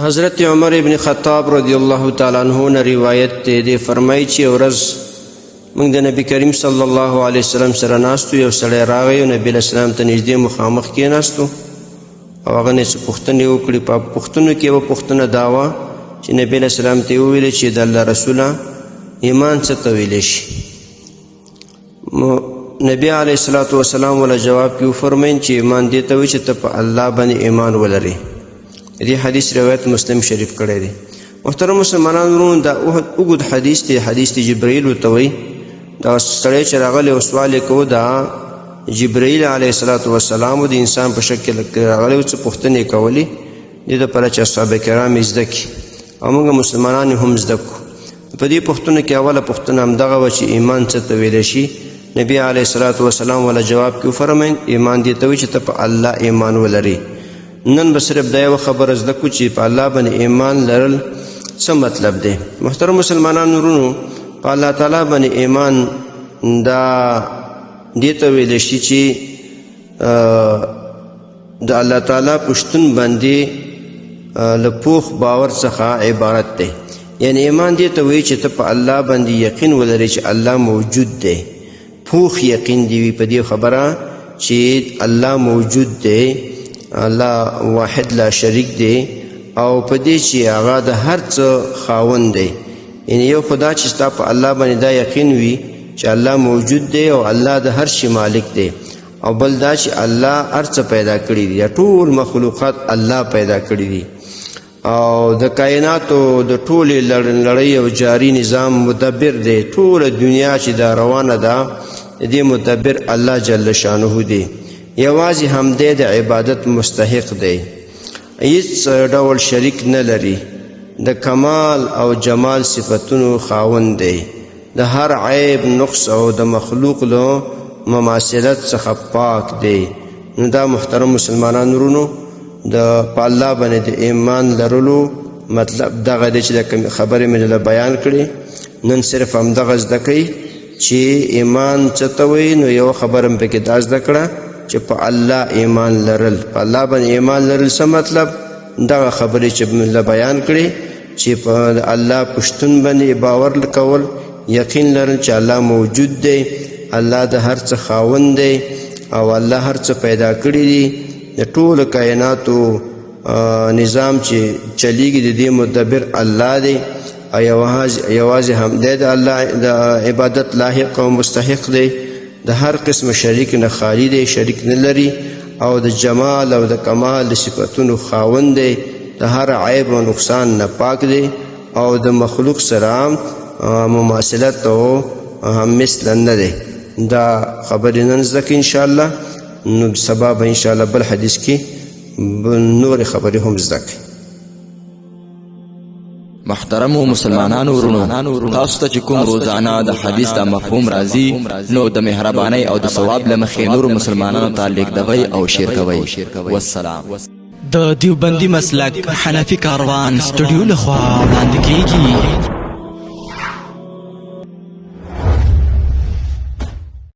حضرت عمر ابن خطاب رضی الله تعالی عنہ نے روایت دی فرمایي چې ورځ موږ د نبی کریم صلی الله علیه وسلم سره ناستو، یو سړی راغی او نبی اسلام ته نږدې مخامخ کېناستو او هغه نه څه پوښتنې وکړې. په پوښتنو کې یوه پوښتنه دا وه چې نبی اسلام ته یې وویل چې د الله رسوله ایمان څه ته ویلی شي. نبی علیه الصلاة وسلام وله جواب کې وفرمایل چې ایمان دې ته وایي چې ته په الله باندې ایمان ولرې. دې حدیث روایت مسلم شریف کړی دی. محترم مسلمانانو ورونو، دا اوږد حدیث دی، حدیث د جبرائیل ورته وایي. دا سړی چې راغلی او سوال یې کوو، دا جبرائیل علیه السلام د انسان په شکل راغلی او څه پوښتنې یې کولې. دې دپاره چې اصحاب کرام یې زده کړي او موږ مسلمانان هم زده کړو. په دې پوښتنو کې اوله پوښتنه همدغه وه چې ایمان څه ته ویلی شي. نبی علیه السلام وله جواب کې وفرمایل ایمان دې ته وایي چې ته په الله ایمان ولرې. نن به صرف دا یوه خبره زده کړو چې په الله باندې ایمان لرل څه مطلب دی. محترم مسلمانانو ورونو، په الله تعالی باندې ایمان دا دې ته ویلی شي چې د الله تعالی په شتون باندې له پوخ باور څخه عبارت دی. یعنی ایمان دې ته وایي چې ته په الله باندې یقین ولرې چې الله موجود دی. پوخ یقین دی وي په دې خبره چې الله موجود دی، الله واحد لا شریک دی، او په دې چې هغه د هر څه خاوند دی. یعنی یو خدا چې ستا په الله باندې دا یقین وي چې الله موجود دی او الله د هر شي مالک دی، او بل دا چې الله هر څه پیدا کړي دي، ټول مخلوقات الله پیدا کړي دي، او د کائناتو د ټولې لړۍ او جاری نظام مدبر دی. ټوله دنیا چې دا روانه ده دې مدبر الله جل شانه دی. یوازې همدې د عبادت مستحق دی، هیڅ ډول شریک نه لري، د کمال او جمال صفتونو خاوند دی، د هر عیب نقص او د مخلوق له مماثلت څخه پاک دی. نو دا محترم مسلمانانو ورونو، د په الله باندې د ایمان لرلو مطلب دغه دی چې د خبرې مې دله بیان کړي. نن صرف همدغه زده کوي چې ایمان څه ته وایي. نو یوه خبره مې پکې دا زده کړه چې په الله ایمان لرل، په الله باندې ایمان لرل څه مطلب؟ دغه خبرې چې مې بیان کړي چې په الله په شتون باندې باور کول، یقین لرل چې الله موجود دی، الله د هر څه خاوند دی، او الله هر څه پیدا کړي دي. د ټولو کائناتو نظام چې چلیږي د دې مدبر الله دی، او یوازې همدې د الله د عبادت لاحق او مستحق دی، د هر قسم شریک نه خالی دی، شریک نه لري، او د جمال او د کمال د صفتونو خاوند دی، د هر عیب او نقصان نه پاک دی، او د مخلوق سره مماثلت او هم مثل نه دی. دا خبرې نن زده کړئ انشاءالله. نو سبا به انشاءالله بل حدیث کې نورې خبرې هم زده کړئ. محترم مسلمانانو ورونو، تاسو ته چې کوم روزانه د حدیث د مفهوم راځي، نو د مهربانۍ او د ثواب له مخې نورو مسلمانانو ته لیږدوئ او شیر کوئ. والسلام. د دیوبندي مسلک حنفي کاروان سټوډیو لخوا وړاندې کیږي.